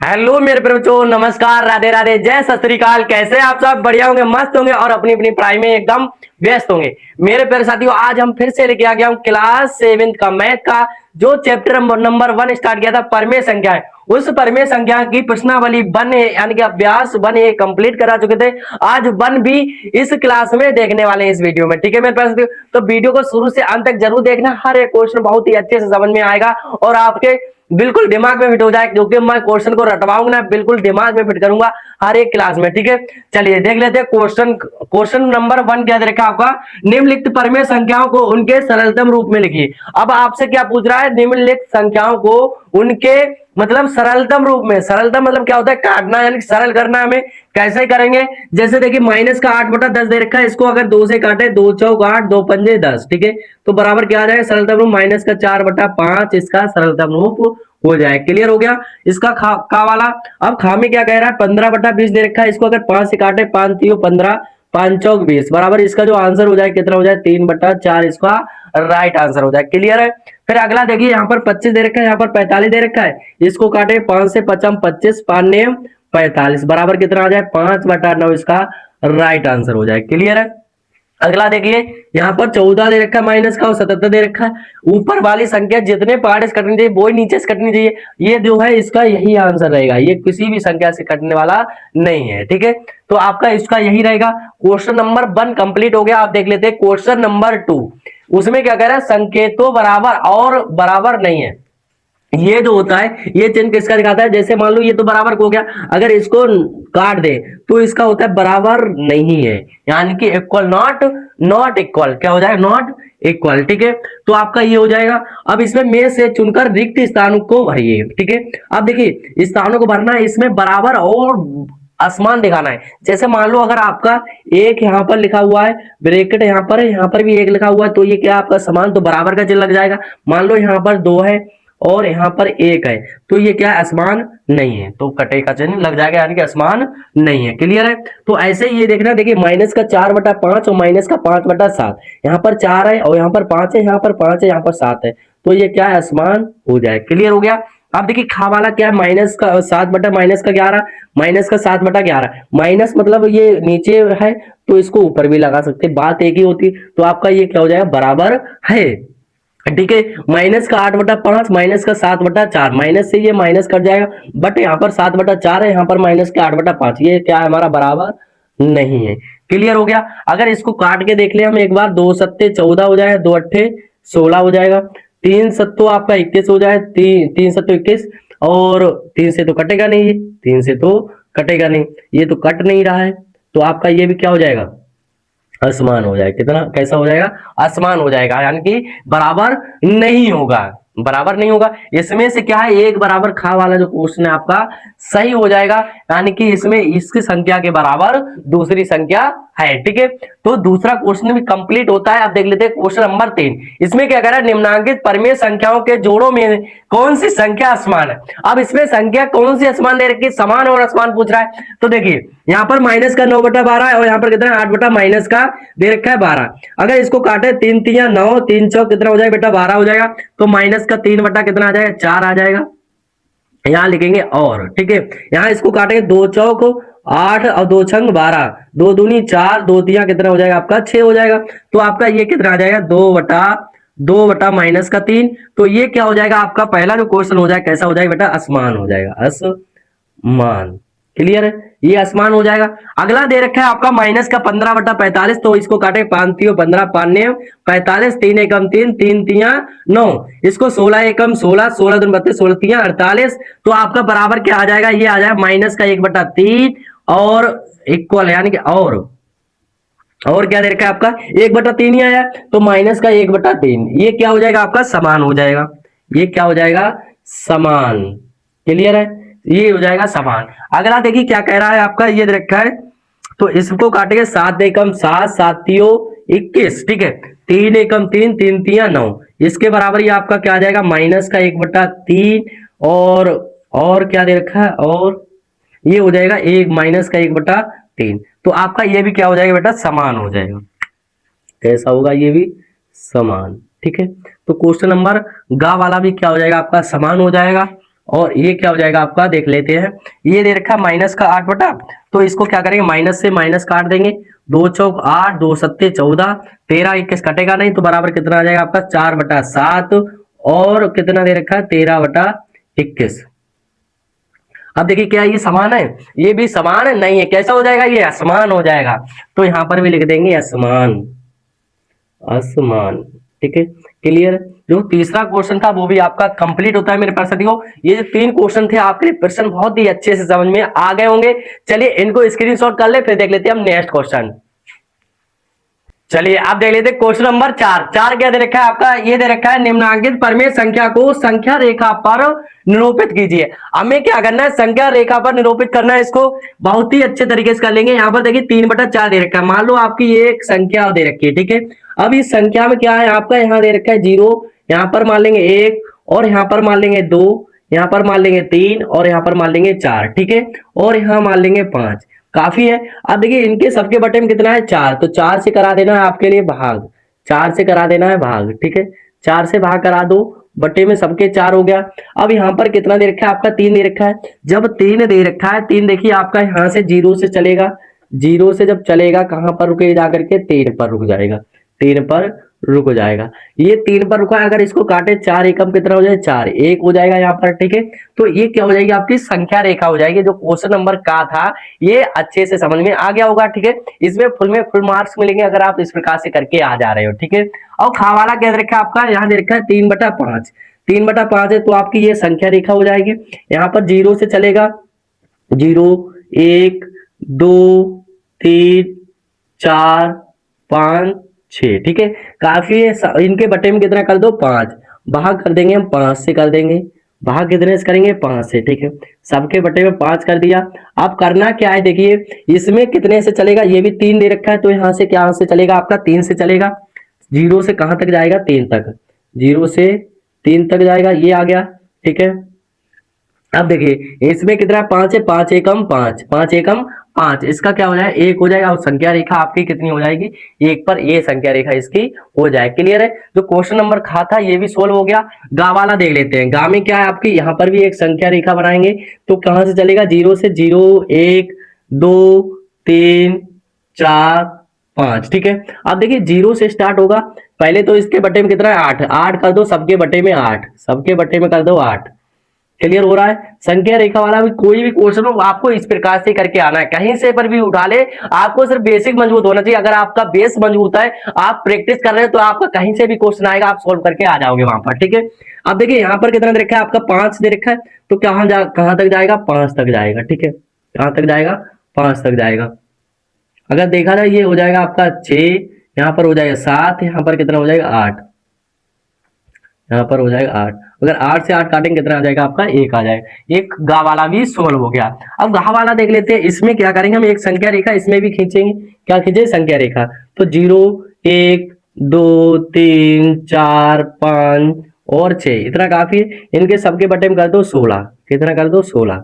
Hello मेरे प्यारे बच्चों, नमस्कार, राधे राधे, जय सत श्री अकाल। कैसे हैं आप सब? बढ़िया होंगे, मस्त होंगे और अपनी अपनी पढ़ाई में एकदम व्यस्त होंगे। मेरे प्यारे साथियों, आज हम फिर से लेके आ गया हूँ क्लास 7 का मैथ का जो चैप्टर नंबर 1 स्टार्ट किया था, परमेय संख्या है। उस परमेय संख्या की प्रश्नावली वन ए यानी कि अभ्यास वन ए कंप्लीट करा चुके थे। आज वन भी इस क्लास में देखने वाले हैं इस वीडियो में। ठीक है मेरे प्यारे साथियों, तो वीडियो को शुरू से अंत तक जरूर देखना। हर एक क्वेश्चन बहुत ही अच्छे से समझ में आएगा और आपके बिल्कुल दिमाग में फिट हो जाए, क्योंकि मैं क्वेश्चन को रटवाऊंगा ना, बिल्कुल दिमाग में फिट करूंगा हर एक क्लास में। ठीक है, चलिए देख लेते हैं क्वेश्चन नंबर 1 क्या दे रखा है आपका। निम्नलिखित परमेय संख्याओं को उनके सरलतम रूप में लिखिए। अब आपसे क्या पूछ रहा है? निम्नलिखित संख्याओं को उनके मतलब सरलतम रूप में। सरलतम मतलब क्या होता है? काटना, यानी सरल करना। हमें कैसे करेंगे? जैसे देखिए माइनस का 8/10 दे रखा है, इसको अगर 2 से काटे, 2 चौक 8, 2 पंजे 10। ठीक है, तो बराबर क्या आ जाएगा सरलतम रूप? माइनस का 4/5 इसका सरलतम रूप हो जाए। क्लियर हो गया इसका का वाला। अब खा में क्या कह रहा है? 15/20 दे रखा है, इसको अगर 5 से काटे, 5 3 15, 5 चौक 20, बराबर इसका जो आंसर हो जाए कितना हो जाए? 3/4 इसका राइट आंसर हो जाए। क्लियर है? फिर अगला देखिए, यहाँ पर 25 दे रखा है, यहाँ पर 45 दे रखा है, इसको काटे, 5 से 5 25, 5 ने 45, बराबर कितना आ जाए? 5/9 इसका राइट आंसर हो जाए। क्लियर है? अगला देखिए, यहाँ पर 14 दे रखा है माइनस का और 77 दे रखा है। ऊपर वाली संख्या जितने पार्ट से कटनी चाहिए वो ही नीचे से कटनी चाहिए। ये जो है इसका यही आंसर रहेगा, ये किसी भी संख्या से कटने वाला नहीं है। ठीक है, तो आपका इसका यही रहेगा। क्वेश्चन नंबर 1 कंप्लीट हो गया। आप देख लेते हैं क्वेश्चन नंबर 2। उसमें क्या कह रहा है? संकेतों बराबर और बराबर नहीं है। ये जो होता है, ये चिन्ह किसका दिखाता है? जैसे मान लो ये तो बराबर हो गया, अगर इसको काट दे तो इसका होता है बराबर नहीं है, यानी कि इक्वल, नॉट इक्वल। क्या हो जाएगा? Not equal. ठीक है, तो आपका ये हो जाएगा। अब इसमें में से चुनकर रिक्त स्थानों को भरिए। ठीक है, अब देखिए स्थानों को भरना है, इसमें बराबर और असमान दिखाना है। जैसे मान लो अगर आपका एक यहाँ पर लिखा हुआ है, ब्रैकेट यहाँ पर है, यहाँ पर भी एक लिखा हुआ है, तो ये क्या आपका समान, तो बराबर का चिन्ह लग जाएगा। मान लो यहाँ पर 2 है और यहाँ पर 1 है, तो ये क्या असमान नहीं है, तो कटे का चिन्ह लग जाएगा, यानी कि असमान नहीं है। क्लियर है? तो ऐसे ही ये देखना, देखिए माइनस का 4/5 और माइनस का 5/7, यहाँ पर 4 है और यहाँ पर 5 है, यहाँ पर 5 है, यहाँ पर 7 है, तो ये क्या है? असमान हो जाए। क्लियर हो गया? अब देखिए खा वाला क्या है? माइनस का 7/-11, माइनस का 7/11, माइनस मतलब ये नीचे है तो इसको ऊपर भी लगा सकते, बात एक ही होती। तो आपका ये क्या हो जाएगा? बराबर है। ठीक है, माइनस का 8/5, माइनस का 7/4, माइनस से ये माइनस कट जाएगा, बट यहाँ पर 7/4 है, यहाँ पर माइनस के 8/5, ये क्या है? हमारा बराबर नहीं है। क्लियर हो गया? अगर इसको काट के देख ले हम एक बार, 2 सत्ते 14 हो जाएगा, 2 अट्ठे 16 हो जाएगा, 3 सत्तो आपका 21 हो जाए, 3 सत्तो 21, और 3 से तो कटेगा नहीं, ये 3 से तो कटेगा नहीं, ये तो कट नहीं रहा है, तो आपका ये भी क्या हो जाएगा? असमान हो जाएगा। कितना कैसा हो जाएगा? असमान हो जाएगा, यानी कि बराबर नहीं होगा, बराबर नहीं होगा। इसमें से क्या है? एक बराबर खा वाला जो क्वेश्चन है आपका सही हो जाएगा, यानी कि इसमें इसकी संख्या के बराबर दूसरी संख्या है। ठीक है, तो दूसरा क्वेश्चन भी कंप्लीट होता है। अब देख लेते हैं क्वेश्चन नंबर 3। इसमें क्या कह रहा है? निम्नांकित परमेय संख्याओं के जोड़ों में कौन सी संख्या असमान है? अब इसमें संख्या कौन सी असमान दे रखी है? समान और असमान पूछ रहा है। तो देखिए यहाँ पर माइनस का 9/12 है और यहाँ पर कितना? 8 माइनस का दे रखा है 12। अगर इसको काटे, 3 3 9, 3 चौक कितना हो जाएगा बेटा? 12 हो जाएगा, तो माइनस का 3 कितना आ जाएगा? 4 आ जाएगा। यहाँ लिखेंगे और। ठीक है, यहाँ इसको काटेंगे, 2 चौक 8 और 2 छंग 12, 2 दूनी 4, 2 तिया कितना हो जाएगा आपका? 6 हो जाएगा। तो आपका ये कितना आ जाएगा? 2/2 माइनस का 3। तो ये क्या हो जाएगा आपका? पहला जो क्वेश्चन हो जाएगा कैसा हो जाएगा बेटा? असमान हो जाएगा, असमान। क्लियर है? ये असमान हो जाएगा। अगला दे रखा है आपका माइनस का 15/45, तो इसको काटे, 5 3 15, 5 ने 45, 3 एकम 3, 3 तिया 9, इसको 16 एकम 16, 16 दूनी 32, 16 तिया 48, तो आपका बराबर क्या आ जाएगा? ये आ जाएगा माइनस का 1/3 और इक्वल, यानी कि और क्या दे रखा है आपका? 1/3 ही आया, तो माइनस का 1/3, ये क्या हो जाएगा आपका? समान हो जाएगा। ये क्या हो जाएगा? समान। क्लियर है? ये हो जाएगा समान। अगला देखिए क्या कह रहा है आपका, ये दे रखा है, तो इसको काटेंगे, 7 एकम 7, 7 तियो 21। ठीक है, 3 एकम 3, 3 तिया 9, इसके बराबर ये आपका क्या आ जाएगा? माइनस का 1/3 और क्या दे रखा है? और ये हो जाएगा एक माइनस का 1/3, तो आपका ये भी क्या हो जाएगा बेटा? समान हो जाएगा। कैसा होगा? ये भी समान। ठीक है, तो क्वेश्चन नंबर गा वाला भी क्या हो जाएगा आपका? समान हो जाएगा। और ये क्या हो जाएगा आपका, देख लेते हैं। ये दे रखा है माइनस का 8 बटा, तो इसको क्या करेंगे, माइनस से माइनस काट देंगे। 2 चौक 8, 2 सत्ते 14, 13 21 कटेगा नहीं, तो बराबर कितना आ जाएगा आपका 4/7, और कितना दे रखा है 13/21। अब देखिए क्या ये समान है, ये भी समान है नहीं है, कैसा हो जाएगा, ये असमान हो जाएगा। तो यहां पर भी लिख देंगे असमान, असमान। ठीक है, क्लियर। जो तीसरा क्वेश्चन था वो भी आपका कंप्लीट होता है मेरे पास साथियों। ये जो 3 क्वेश्चन थे आपके प्रश्न बहुत ही अच्छे से समझ में आ गए होंगे। चलिए इनको स्क्रीनशॉट कर ले, फिर देख लेते हैं हम नेक्स्ट क्वेश्चन। चलिए आप देख लेते क्वेश्चन नंबर 4। 4 क्या दे रखा है आपका, ये दे रखा है निम्नांकित परिमेय संख्या को संख्या रेखा पर निरूपित कीजिए। हमें क्या करना है, संख्या रेखा पर निरूपित करना है। इसको बहुत ही अच्छे तरीके से कर लेंगे। यहाँ पर देखिए 3/4 दे रखा है, मान लो आपकी ये एक संख्या दे रखी है। ठीक है, अब इस संख्या में क्या है आपका, यहाँ दे रखा है 0, यहाँ पर मान लेंगे 1, और यहाँ पर मान लेंगे 2, यहाँ पर मान लेंगे 3, और यहाँ पर मान लेंगे 4। ठीक है, और यहाँ मान लेंगे 5। काफी है। अब देखिए इनके सबके बटे में कितना है 4, तो 4 से करा देना है आपके लिए भाग, 4 से करा देना है भाग। ठीक है, 4 से भाग करा दो, बटे में सबके 4 हो गया। अब यहाँ पर कितना दे रखा है आपका, 3 दे रखा है। जब 3 दे रखा है, 3 देखिए आपका यहाँ से 0 से चलेगा, 0 से जब चलेगा कहां पर रुके जाकर के 3 पर रुक जाएगा, 3 पर रुक जाएगा। ये 3 पर रुका, अगर इसको काटे 4 एकम कितना हो जाए 4, 1 हो जाएगा यहाँ पर। ठीक है, तो ये क्या हो जाएगी आपकी संख्या रेखा हो जाएगी। जो क्वेश्चन नंबर का था ये अच्छे से समझ में आ गया होगा। ठीक है, इसमें फुल मार्क्स मिलेंगे अगर आप इस प्रकार से करके आ जा रहे हो। ठीक है, और खा वाला क्या दे रखा है आपका, यहाँ दे रखा है 3/5, 3/5 है, तो आपकी ये संख्या रेखा हो जाएगी। यहाँ पर 0 से चलेगा, 0 1 2 3 4 5 6। ठीक है, काफी है। इनके बटे में कितना कर दो 5, भाग कर देंगे हम 5 से कर देंगे, भाग कितने से करेंगे 5 से। ठीक है, सबके बटे में 5 कर दिया। अब करना क्या है, देखिए इसमें कितने से चलेगा, ये भी 3 दे रखा है, तो यहाँ से क्या से चलेगा आपका 3 से चलेगा। 0 से कहां तक जाएगा 3 तक, 0 से 3 तक जाएगा, ये आ गया। ठीक है, अब देखिए इसमें कितना 5 है, 5 एकम 5, 5 एकम 5, इसका क्या हो जाएगा 1 हो जाएगा, और संख्या रेखा आपकी कितनी हो जाएगी 1 पर, ये संख्या रेखा इसकी हो जाए। क्लियर है। जो क्वेश्चन नंबर खा था ये भी सोल्व हो गया। गा वाला देख लेते हैं। गा में क्या है आपकी, यहाँ पर भी एक संख्या रेखा बनाएंगे, तो कहां से चलेगा 0 से 0 1 2 3 4 5। ठीक है, अब देखिए 0 से स्टार्ट होगा, पहले तो इसके बटे में कितना है 8, 8 कर दो सबके बटे में 8, सबके बटे में कर दो 8। क्लियर हो रहा है। संख्या रेखा वाला भी कोई भी क्वेश्चन हो आपको इस प्रकार से करके आना है, कहीं से पर भी उठा ले। आपको सिर्फ बेसिक मजबूत होना चाहिए। अगर आपका बेस मजबूत है, आप प्रैक्टिस कर रहे हैं, तो आपका कहीं से भी क्वेश्चन आएगा, आप सोल्व करके आ जाओगे वहां पर। ठीक है, अब देखिए यहाँ पर कितना दे रखा है आपका 5 दे रखा है, तो कहां तक जाएगा 5 तक जाएगा। ठीक है, कहां तक जाएगा 5 तक जाएगा। अगर देखा जाए ये हो जाएगा आपका 6, यहाँ पर हो जाएगा 7, यहाँ पर कितना हो जाएगा 8, यहाँ पर हो जाएगा 8। अगर 8 से 8 काटेंगे कितना आ जाएगा आपका 1 आ जाएगा। एक गा वाला भी सोल्व हो गया। अब गा वाला देख लेते हैं। इसमें क्या करेंगे हम, एक संख्या रेखा इसमें भी खींचेंगे। क्या खींचे, संख्या रेखा। तो 0 1 2 3 4 5 और 6, इतना काफी है। इनके सबके बटे में कर दो 16, कितना कर दो 16,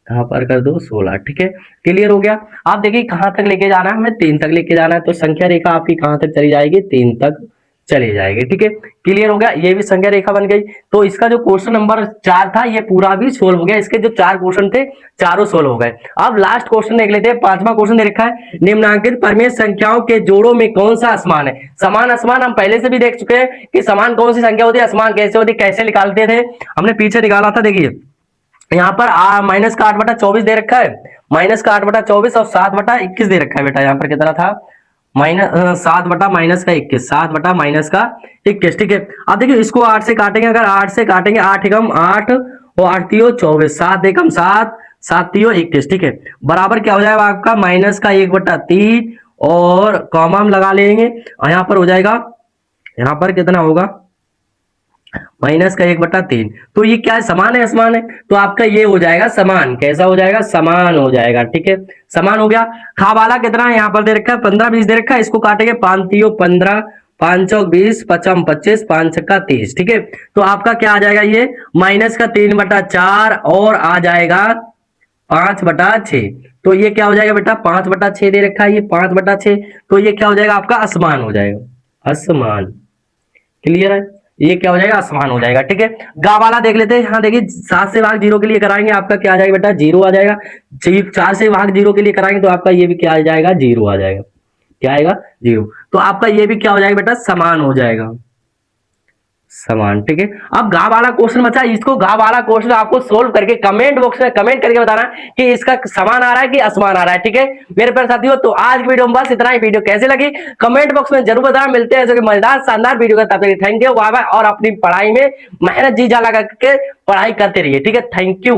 यहाँ पर कर दो 16। ठीक है, क्लियर हो गया। आप देखिए कहां तक लेके जाना है, हमें 3 तक लेके जाना है, तो संख्या रेखा आपकी कहां तक चली जाएगी 3 तक चली जाएगी। ठीक है, क्लियर हो गया। ये भी संख्या रेखा बन गई। तो इसका जो क्वेश्चन नंबर 4 था ये पूरा भी सोल्व हो गया। इसके जो 4 क्वेश्चन थे चारों सोल्व हो गए। अब लास्ट क्वेश्चन देख लेते हैं। 5वां क्वेश्चन दे रखा है, निम्नांकित परिमेय संख्याओं के जोड़ों में कौन सा असमान है। समान असमान हम पहले से भी देख चुके हैं कि समान कौन सी संख्या होती है, असमान कैसे होती है, कैसे निकालते थे, हमने पीछे निकाला था। देखिए यहाँ पर माइनस का 8/24 दे रखा है, माइनस का 8/24 और 7/21 दे रखा है। बेटा यहाँ पर कितना था, माइनस 7 बटा माइनस का 21, 7 बटा माइनस का 21। ठीक है, अब देखिए इसको 8 से काटेंगे। अगर 8 से काटेंगे, 8 एकम 8 और 8 तियो 24, 7 एकम 7, 7 तियो 21। ठीक है, बराबर क्या हो जाएगा आपका माइनस का 1/3, और कॉमा हम लगा लेंगे, और यहाँ पर हो जाएगा, यहाँ पर कितना होगा माइनस का 1/3। तो ये क्या है, समान है असमान है, तो आपका ये हो जाएगा समान। कैसा हो जाएगा, समान हो जाएगा। ठीक है, समान हो गया। खा वाला कितना है, यहाँ पर दे रखा है 15 20 दे रखा है, इसको काटेंगे 5 तियो 15, 5 चौक 20, 5 25, 5 छक्का 30। ठीक है, तो आपका क्या आ जाएगा, ये माइनस का 3/4 और आ जाएगा 5/6। तो ये क्या हो जाएगा बेटा 5/6 दे रखा है, ये 5/6, तो ये क्या हो जाएगा आपका असमान हो जाएगा, असमान। क्लियर है। ये क्या हो जाएगा, आसमान हो जाएगा। ठीक है, गा वाला देख लेते हैं। यहाँ देखिए 7 से भाग 0 के लिए कराएंगे, आपका क्या आ जाएगा बेटा, 0 आ जाएगा। 4 से भाग 0 के लिए कराएंगे तो आपका ये भी क्या आ जाएगा, 0 आ जाएगा। क्या आएगा, 0। तो आपका ये भी क्या हो जाएगा बेटा, समान हो जाएगा, समान। ठीक है, अब गा वाला क्वेश्चन बचा, इसको गा वाला क्वेश्चन आपको सोल्व करके कमेंट बॉक्स में कमेंट करके बताना कि इसका समान आ रहा है कि असमान आ रहा है। ठीक है मेरे प्यारे साथियों, तो आज की वीडियो में बस इतना ही। वीडियो कैसे लगी कमेंट बॉक्स में जरूर बताना। मिलते हैं ऐसे मजेदार शानदार वीडियो का, तब तक थैंक यू, बाय बाय। और अपनी पढ़ाई में मेहनत जी जा लगा के पढ़ाई करते रहिए। ठीक है, थैंक यू।